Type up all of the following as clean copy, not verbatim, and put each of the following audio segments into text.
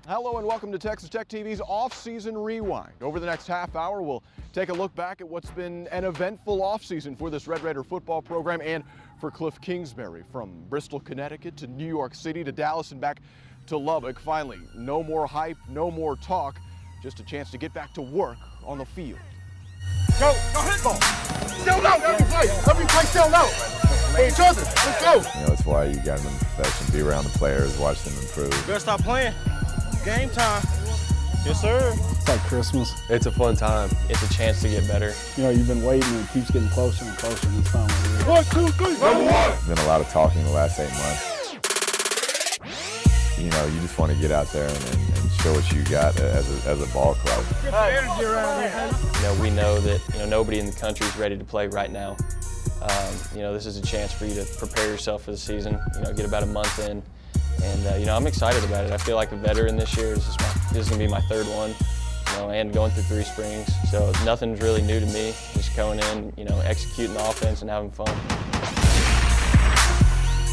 Hello and welcome to Texas Tech TV's Off-Season Rewind. Over the next half hour, we'll take a look back at what's been an eventful offseason for this Red Raider football program and for Kliff Kingsbury. From Bristol, Connecticut to New York City to Dallas and back to Lubbock. Finally, no more hype, no more talk, just a chance to get back to work on the field. Go hit ball. Still out every play still out. Hey, each other, let's go. You know, that's why you got them in the profession, be around the players, watch them improve. Better stop playing. Game time. Yes, sir. It's like Christmas. It's a fun time. It's a chance to get better. You know, you've been waiting and it keeps getting closer and closer, and it's finally here. 1, 2, 3, number one. There's been a lot of talking the last 8 months. You know, you just want to get out there and show what you got as a ball club. Get the energy around here. You know, we know that nobody in the country is ready to play right now. You know, this is a chance for you to prepare yourself for the season. You know, get about a month in. And, you know, I'm excited about it. I feel like a veteran this year. This is going to be my third one, you know, and going through 3 springs. So nothing's really new to me. Just going in, you know, executing the offense and having fun.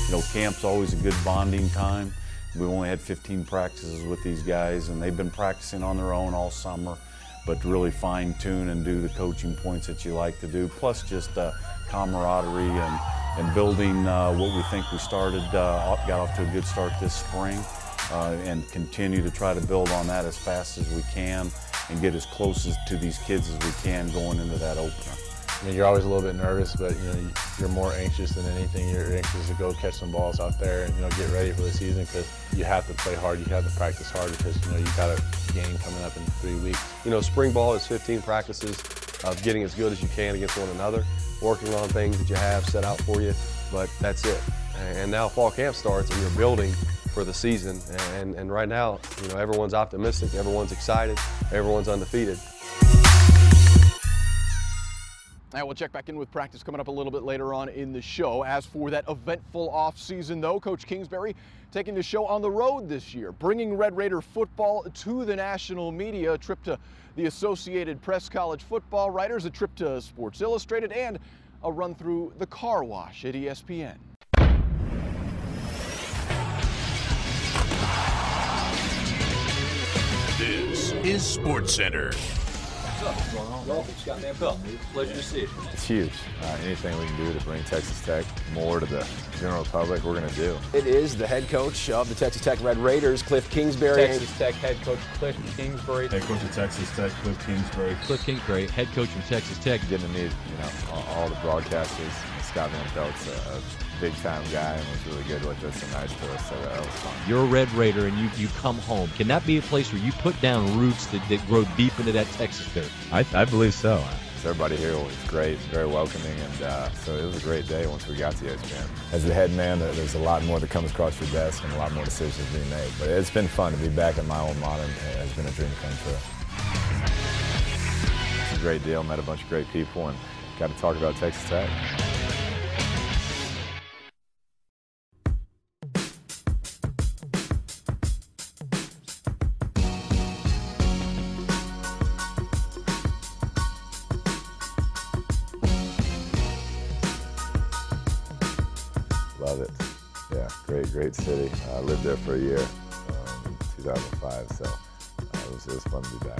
You know, camp's always a good bonding time. We only had 15 practices with these guys, and they've been practicing on their own all summer, but to really fine-tune and do the coaching points that you like to do, plus just camaraderie and building what we think we started, got off to a good start this spring, and continue to try to build on that as fast as we can and get as close to these kids as we can going into that opener. I mean, you're always a little bit nervous, but you know, you're more anxious than anything. You're anxious to go catch some balls out there and, you know, get ready for the season, because you have to play hard, you have to practice hard, because, you know, you've got a game coming up in 3 weeks. You know, spring ball is 15 practices of getting as good as you can against one another, working on things that you have set out for you, but that's it. And now fall camp starts and you're building for the season, and right now, you know, everyone's optimistic, everyone's excited, everyone's undefeated. Now we'll check back in with practice coming up a little bit later on in the show. As for that eventful offseason, though, Coach Kingsbury taking the show on the road this year, bringing Red Raider football to the national media, a trip to the Associated Press college football writers, a trip to Sports Illustrated, and a run through the car wash at ESPN. This is SportsCenter. What's going on? Well, Scott Van Pelt. Pleasure to see you. It's huge. Anything we can do to bring Texas Tech more to the general public, we're going to do. It is the head coach of the Texas Tech Red Raiders, Kliff Kingsbury. Texas Tech head coach Kliff Kingsbury. Head coach of Texas Tech, Kliff Kingsbury. Kliff Kingsbury, head coach from Texas Tech. Getting to meet, you know, all the broadcasters. Scott Van Pelt's a big-time guy and was really good with us and nice to us, so that was fun. You're a Red Raider and you come home. Can that be a place where you put down roots that grow deep into that Texas dirt? I believe so. Everybody here was great, very welcoming, and so it was a great day once we got to ESPN. As the head man, there's a lot more that comes across your desk and a lot more decisions being made. But it's been fun to be back at my alma mater. It has been a dream come true. It's a great deal. Met a bunch of great people and got to talk about Texas Tech. Love it. Yeah, great city. I lived there for a year in 2005, so it was fun to be back.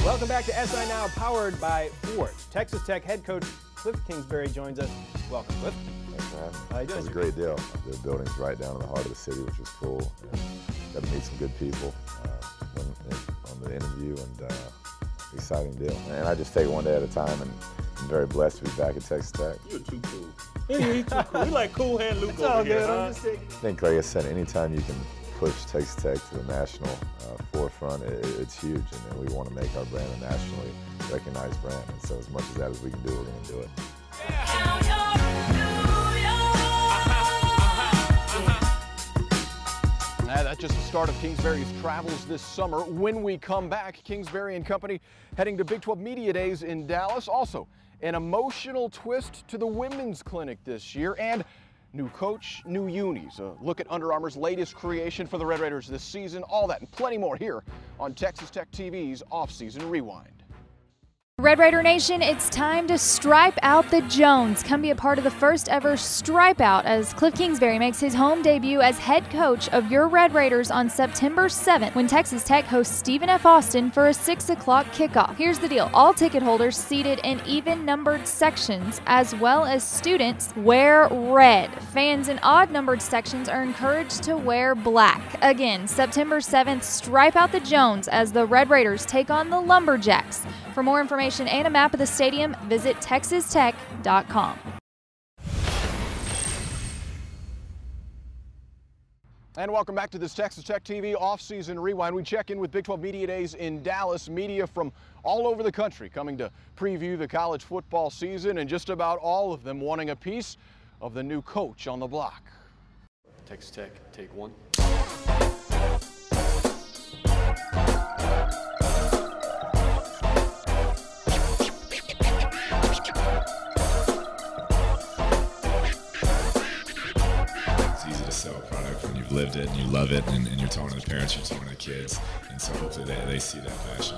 Welcome back to SI Now, powered by Ford. Texas Tech head coach Kliff Kingsbury joins us. Welcome, Kliff. Thanks for having me. How you doing? It was a great deal. The building's right down in the heart of the city, which was cool. And got to meet some good people on the interview, and exciting deal. And I just take it one day at a time, and I'm very blessed to be back at Texas Tech. You're too cool. He's too cool. We like cool hand Luke over here, huh? I think, like I said, anytime you can push Texas Tech to the national forefront, it's huge, and we want to make our brand a nationally recognized brand. And so as much as that as we can do, we're going to do it. That's just the start of Kingsbury's travels this summer. When we come back, Kingsbury and company heading to Big 12 Media Days in Dallas. Also, an emotional twist to the women's clinic this year, and new coach, new unis. A look at Under Armour's latest creation for the Red Raiders this season. All that and plenty more here on Texas Tech TV's Off-Season Rewind. Red Raider Nation, it's time to stripe out the Jones. Come be a part of the first ever stripe out as Kliff Kingsbury makes his home debut as head coach of your Red Raiders on September 7th when Texas Tech hosts Stephen F. Austin for a 6 o'clock kickoff. Here's the deal. All ticket holders seated in even-numbered sections as well as students wear red. Fans in odd-numbered sections are encouraged to wear black. Again, September 7th, stripe out the Jones as the Red Raiders take on the Lumberjacks. For more information and a map of the stadium, visit texastech.com. And welcome back to this Texas Tech TV off-season rewind. We check in with Big 12 Media Days in Dallas. Media from all over the country coming to preview the college football season, and just about all of them wanting a piece of the new coach on the block. Texas Tech, take one. Sell a product when you've lived it and you love it, and you're talking to the parents, you're talking to the kids, and so hopefully they see that passion.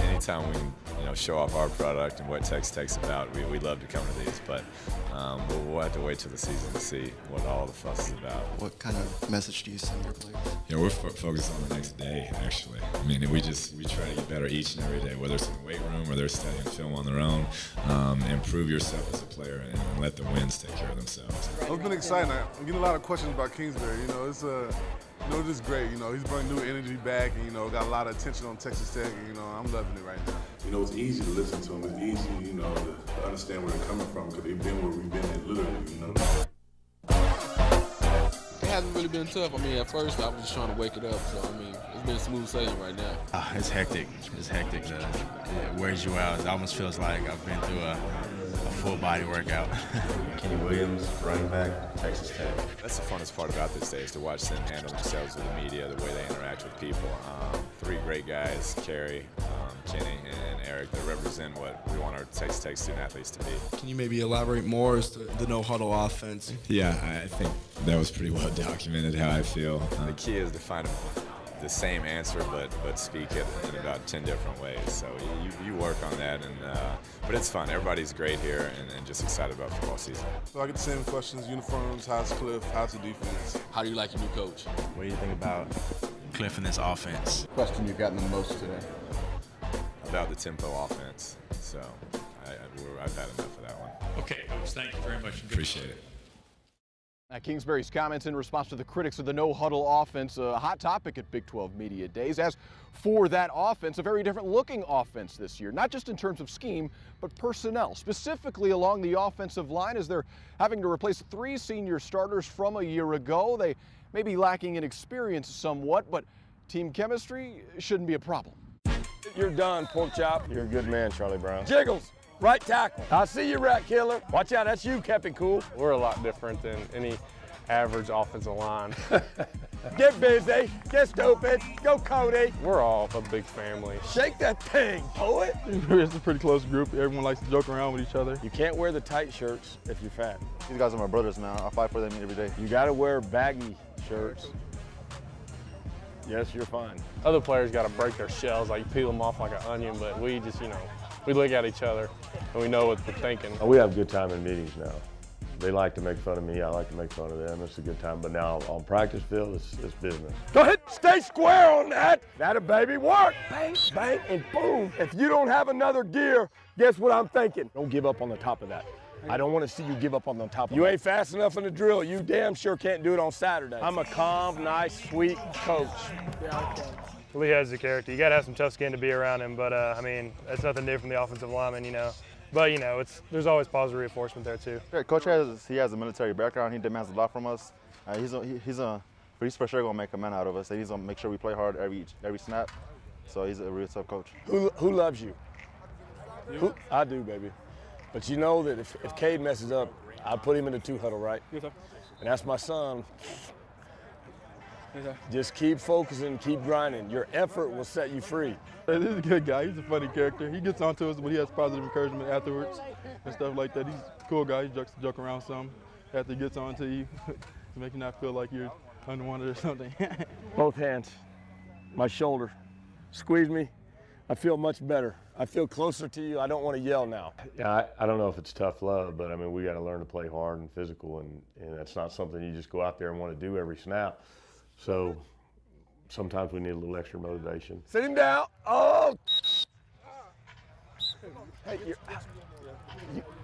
Anytime we can, show off our product and what Texas Tech's about, we love to come to these, but we'll have to wait till the season to see what all the fuss is about. What kind of message do you send your players? We're focused on the next day, actually. I mean, we try to get better each and every day, whether it's in the weight room or they're studying film on their own. Improve yourself as a player and let the wins take care of themselves. It's been exciting. I'm getting a lot of questions about Kingsbury. It's just great. He's bringing new energy back, and got a lot of attention on Texas Tech. And, I'm loving it right now. It's easy to listen to them. It's easy, to understand where they're coming from because they've been where we've been at, literally. It hasn't really been tough. At first I was just trying to wake it up. So it's been smooth sailing right now. It's hectic. It's hectic. It wears you out. It almost feels like I've been through a full body workout. Kenny Williams, running back, Texas Tech. That's the funnest part about this day is to watch them handle themselves with the media, the way they interact with people. Three great guys, Kerry, Kenny, and Eric, that represent what we want our Texas Tech student athletes to be. Can you maybe elaborate more as to the no-huddle offense? Yeah, I think that was pretty well documented how I feel. The key is to find the same answer, but speak it in about 10 different ways. So you work on that, but it's fun. Everybody's great here and just excited about football season. So I get the same questions: uniforms, how's Kliff, how's the defense? How do you like your new coach? What do you think about Kliff and this offense? Question you've gotten the most today? About the tempo offense. So I've had enough of that one. Okay, Coach, thank you very much. Appreciate it. Kingsbury's comments in response to the critics of the no-huddle offense, a hot topic at Big 12 Media Days. As for that offense, a very different looking offense this year, not just in terms of scheme, but personnel, specifically along the offensive line, as they're having to replace 3 senior starters from a year ago. They may be lacking in experience somewhat, but team chemistry shouldn't be a problem. You're done, pork chop. You're a good man, Charlie Brown. Jiggles. Right tackle. I see you, rat killer. Watch out, that's you, kept it cool. We're a lot different than any average offensive line. Get busy, get stupid, go Cody. We're all a big family. Shake that thing, poet. It's a pretty close group. Everyone likes to joke around with each other. You can't wear the tight shirts if you're fat. These guys are my brothers, man. I fight for them every day. You gotta wear baggy shirts. Yes, you're fine. Other players got to break their shells, like peel them off like an onion, but we just, we look at each other and we know what we're thinking. We have a good time in meetings now. They like to make fun of me, I like to make fun of them. It's a good time, but now on practice field, it's business. Go ahead, stay square on that. That'll baby work. Bang, bang, and boom. If you don't have another gear, guess what I'm thinking? Don't give up on the top of that. I don't want to see you give up on the top of that. You ain't fast enough in the drill. You damn sure can't do it on Saturday. I'm a calm, nice, sweet coach. Lee has the character. You got to have some tough skin to be around him, but that's nothing new from the offensive lineman, But there's always positive reinforcement there too. Yeah, Coach has a military background. He demands a lot from us. He's for sure gonna make a man out of us. He's gonna make sure we play hard every snap. So he's a real tough coach. Who loves you? I do, baby. But you know that if Cade messes up, I put him in the 2-huddle, right? Yes, sir. And that's my son. Yes, sir. Just keep focusing, keep grinding. Your effort will set you free. This is a good guy. He's a funny character. He gets on to us, but he has positive encouragement afterwards and stuff like that. He's a cool guy. He joke around some after he gets on to you to make you not feel like you're unwanted or something. Both hands, my shoulder. Squeeze me. I feel much better. I feel closer to you. I don't want to yell now. Yeah, I don't know if it's tough love, but I mean, we got to learn to play hard and physical, and that's not something you just go out there and want to do every snap. So sometimes we need a little extra motivation. Sit him down. Oh! Hey,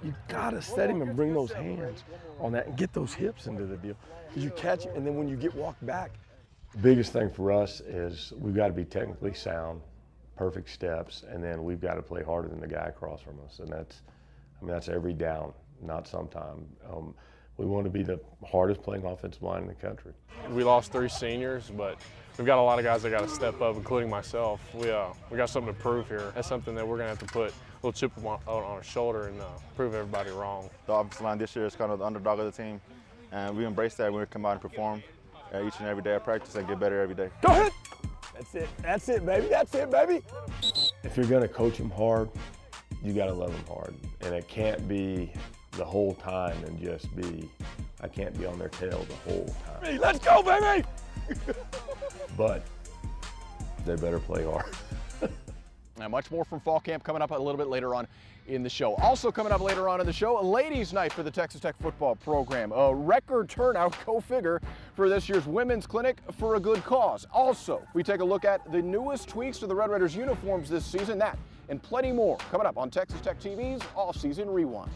you gotta set him and bring those hands on that and get those hips into the deal. Because you catch it, and then when you get walked back. The biggest thing for us is we've got to be technically sound, perfect steps, and then we've got to play harder than the guy across from us. And that's every down, not sometime. We want to be the hardest playing offensive line in the country. We lost 3 seniors, but we've got a lot of guys that got to step up, including myself. We got something to prove here. That's something that we're going to have to put a little chip on our shoulder and prove everybody wrong. The offensive line this year is kind of the underdog of the team, and we embrace that when we come out and perform each and every day of practice and get better every day. Go ahead. That's it. That's it, baby. That's it, baby. If you're going to coach them hard, you got to love them hard. And it can't be the whole time and just be, I can't be on their tail the whole time. Hey, let's go, baby! But they better play hard. Now, much more from fall camp coming up a little bit later on in the show. Also coming up later on in the show, a ladies' night for the Texas Tech football program. A record turnout, go figure, for this year's women's clinic for a good cause. Also, we take a look at the newest tweaks to the Red Raiders uniforms this season. That and plenty more coming up on Texas Tech TV's Offseason Rewind.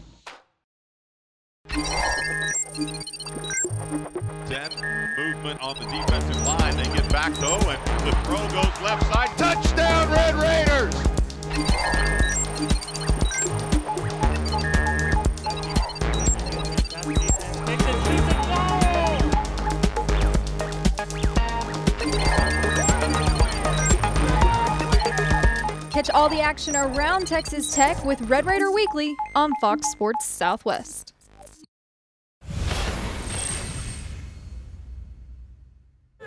10, movement on the defensive line. They get back though, and the throw goes left side. Touchdown, Red Raiders! Catch all the action around Texas Tech with Red Raider Weekly on Fox Sports Southwest.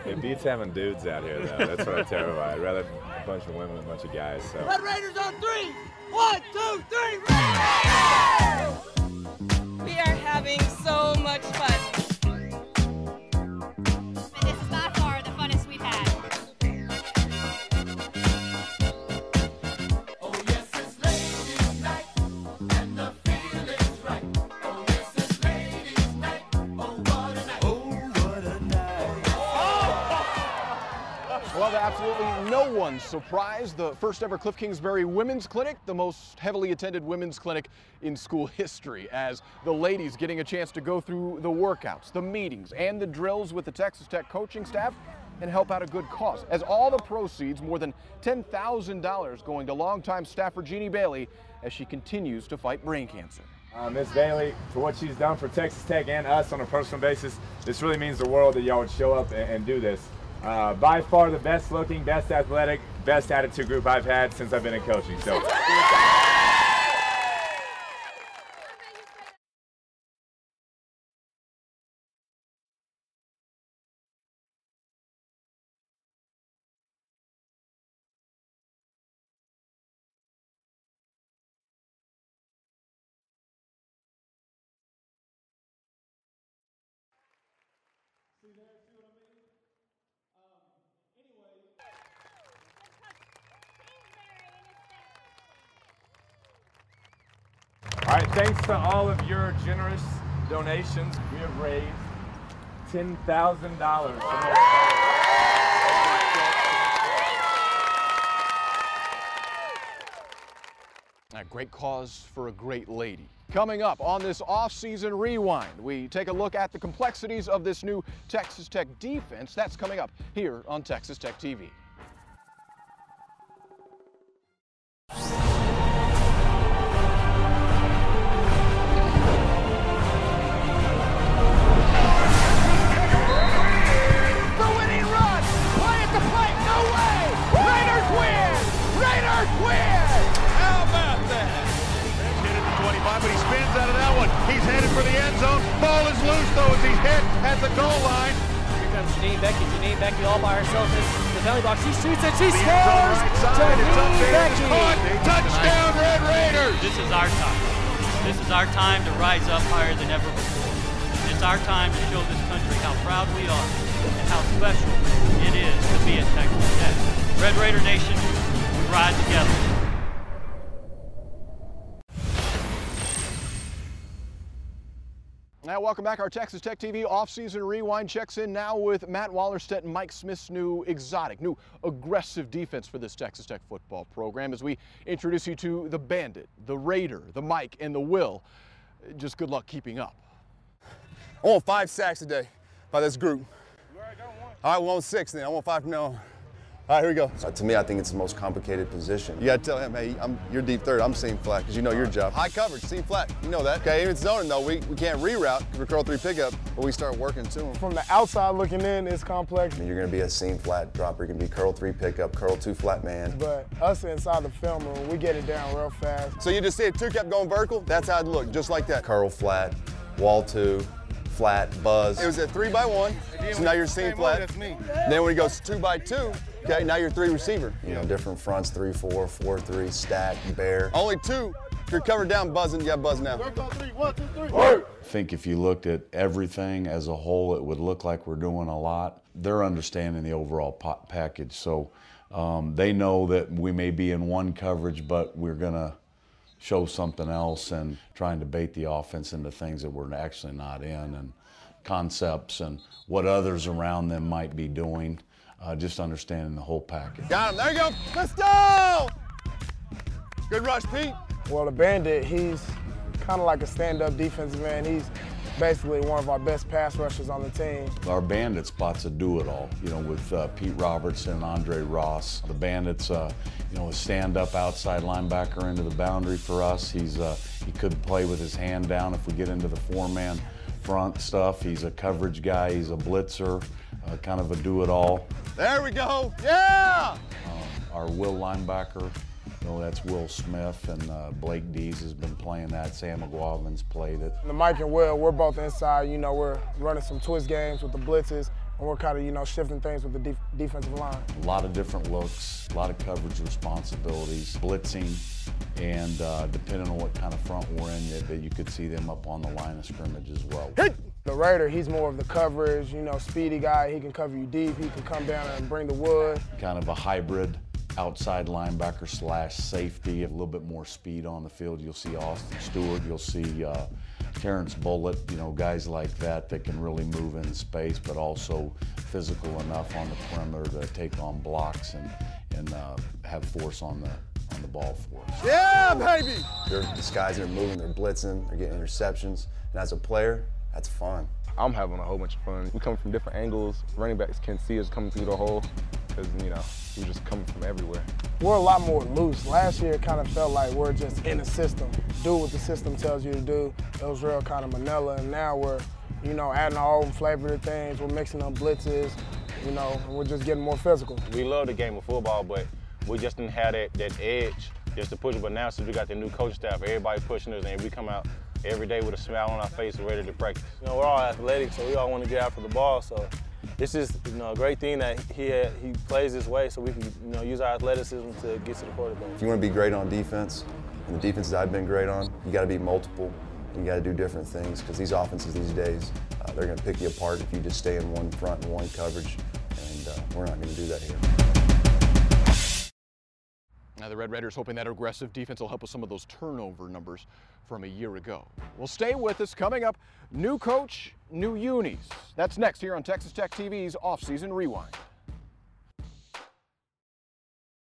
It beats having dudes out here, though. That's what I'm terrified about. I'd rather a bunch of women than a bunch of guys. So. Red Raiders on 3! 1, 2, 3, Red Raiders! We are having so much fun. This is by far the funnest we've had. Oh yes, it's ladies' night, and the feeling's right. Oh yes, it's ladies' night. Oh what a night. Oh what a night. Well, to absolutely no one's surprise, the first ever Kliff Kingsbury Women's Clinic, the most heavily attended women's clinic in school history, as the ladies getting a chance to go through the workouts, the meetings, and the drills with the Texas Tech coaching staff and help out a good cause. As all the proceeds, more than $10,000 going to longtime staffer Jeannie Bailey as she continues to fight brain cancer. Miss Bailey, for what she's done for Texas Tech and us on a personal basis, this really means the world that y'all would show up and do this. By far the best looking, best athletic, best attitude group I've had since I've been in coaching. So. All right, thanks to all of your generous donations, we have raised $10,000. A great cause for a great lady. Coming up on this off-season rewind, we take a look at the complexities of this new Texas Tech defense. That's coming up here on Texas Tech TV. But he spins out of that one. He's headed for the end zone. Ball is loose, though, as he's hit at the goal line. Here comes Janine Becky. Janine Becky all by herself in the penalty box. She shoots it. She The scores! right side. It's up there. It's Becky. caught. Touchdown, Red Raiders! This is our time. This is our time to rise up higher than ever before. It's our time to show this country how proud we are and how special it is to be at Texas Tech. Red Raider Nation, we ride together. Now, welcome back. Our Texas Tech TV Offseason Rewind checks in now with Matt Wallerstedt and Mike Smith's new exotic, new aggressive defense for this Texas Tech football program as we introduce you to the Bandit, the Raider, the Mike, and the Will. Just good luck keeping up. I want 5 sacks today by this group. All right, we want 6 then. I want 5 from now on. All right, here we go. To me, I think it's the most complicated position. You got to tell him, hey, you're deep third. I'm seam flat because you know your job. High coverage, seam flat. You know that. Okay, if it's zoning though, we can't reroute because we're curl 3 pickup, but we start working to them. From the outside looking in, it's complex. I mean, you're going to be a seam flat dropper. You're going to be curl 3 pickup, curl 2 flat man. But us inside the film room, we get it down real fast. So you just see it 2 kept going vertical. That's how it looked, just like that. Curl flat, wall 2. Flat, buzz. It was at 3 by 1, so now you're seam flat. That's me. Then when he goes 2 by 2, okay, now you're 3 receiver. You know, different fronts, 3-4, 4-3, stack, bear. Only 2. If you're covered down buzzing, you got buzz now. Work on 3, 1, 2, 3. I think if you looked at everything as a whole, it would look like we're doing a lot. They're understanding the overall package, so they know that we may be in one coverage, but we're gonna show something else and trying to bait the offense into things that we're actually not in, and concepts and what others around them might be doing, just understanding the whole package. Got him, there you go, let's go! Good rush, Pete. Well, the Bandit, he's kind of like a stand-up defensive end. He's basically one of our best pass rushers on the team. Our Bandit spot's a do-it-all, you know, with Pete Robertson and Andre Ross. The Bandit's, you know, a stand-up outside linebacker into the boundary for us. He could play with his hand down if we get into the 4-man front stuff. He's a coverage guy. He's a blitzer, kind of a do-it-all. There we go, yeah! Our Will linebacker, you know, that's Will Smith, and Blake Dees has been playing that. Sam McGuavin's played it. The Mike and Will, we're both inside. You know, we're running some twist games with the blitzes, and we're kind of, you know, shifting things with the defensive line. A lot of different looks, a lot of coverage responsibilities, blitzing, and depending on what kind of front we're in, that you could see them up on the line of scrimmage as well. The Raider, he's more of the coverage, you know, speedy guy. He can cover you deep. He can come down and bring the wood. Kind of a hybrid outside linebacker / safety, a little bit more speed on the field. You'll see Austin Stewart, you'll see Terrence Bullitt, you know, guys like that can really move in space, but also physical enough on the perimeter to take on blocks and have force on the ball for us. Yeah, baby! These guys are moving, they're blitzing, they're getting interceptions, and as a player, that's fun. I'm having a whole bunch of fun. We come from different angles. Running backs can see us coming through the hole because, you know, we're just coming from everywhere. We're a lot more loose. Last year, it kind of felt like we're just in a system. Do what the system tells you to do. It was real kind of Manila, and now we're, you know, adding our own flavor to things. We're mixing up blitzes, you know, and we're just getting more physical. We love the game of football, but we just didn't have that edge just to push. But now since we got the new coach staff, everybody pushing us, and we come out every day with a smile on our face and ready to practice. You know, we're all athletic, so we all want to get after the ball. So this is, you know, a great thing that he plays this way, so we can, you know, use our athleticism to get to the quarterback. If you want to be great on defense, and the defenses I've been great on, you got to be multiple. You got to do different things because these offenses these days, they're going to pick you apart if you just stay in one front and one coverage, and we're not going to do that here. Now the Red Raiders hoping that aggressive defense will help with some of those turnover numbers from a year ago. Well, stay with us. Coming up, new coach, new unis. That's next here on Texas Tech TV's Offseason Rewind.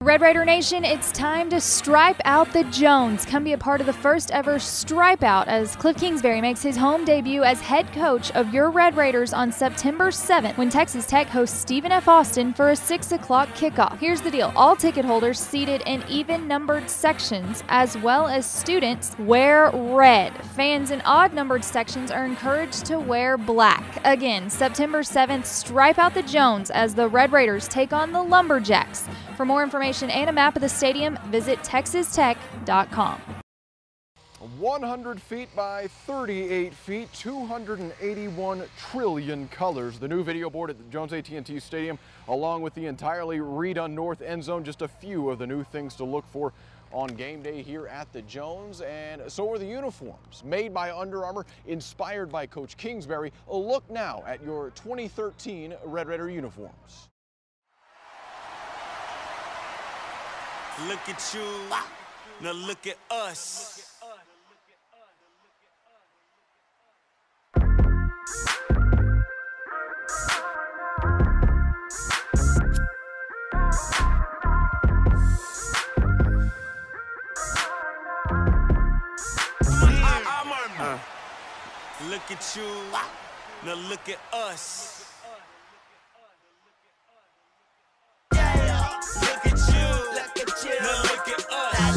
Red Raider Nation, it's time to stripe out the Jones. Come be a part of the first ever stripe out as Kliff Kingsbury makes his home debut as head coach of your Red Raiders on September 7th when Texas Tech hosts Stephen F. Austin for a 6 o'clock kickoff. Here's the deal. All ticket holders seated in even-numbered sections as well as students wear red. Fans in odd-numbered sections are encouraged to wear black. Again, September 7th, stripe out the Jones as the Red Raiders take on the Lumberjacks. For more information and a map of the stadium, visit texastech.com. 100 feet by 38 feet, 281 trillion colors. The new video board at the Jones AT&T Stadium, along with the entirely redone north end zone, just a few of the new things to look for on game day here at the Jones. And so are the uniforms, made by Under Armour, inspired by Coach Kingsbury. A look now at your 2013 Red Raider uniforms. Look at you, now look at us. Look at you, now look at us. Look at you, now look at us.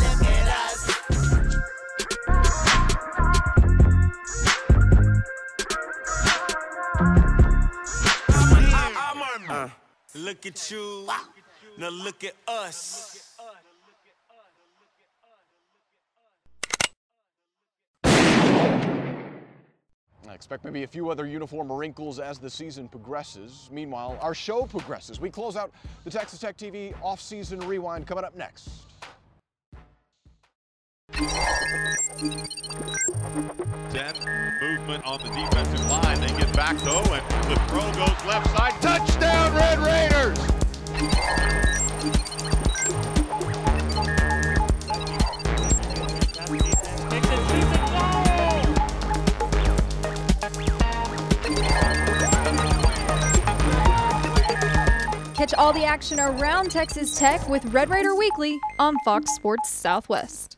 Look at you, now look at us. I expect maybe a few other uniform wrinkles as the season progresses. Meanwhile, our show progresses. We close out the Texas Tech TV off-season rewind coming up next. Movement on the defensive line. They get back though, and the throw goes left side. Touchdown, Red Raiders! Catch all the action around Texas Tech with Red Raider Weekly on Fox Sports Southwest.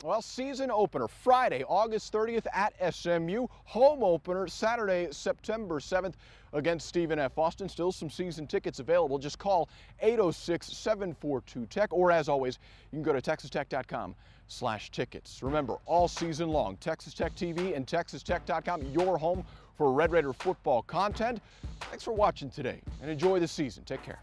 Well, season opener Friday, August 30th at SMU. Home opener Saturday, September 7th against Stephen F. Austin. Still some season tickets available. Just call 806-742-TECH, or as always, you can go to texastech.com/tickets. Remember, all season long, Texas Tech TV and texastech.com, your home for Red Raider football content. Thanks for watching today and enjoy the season. Take care.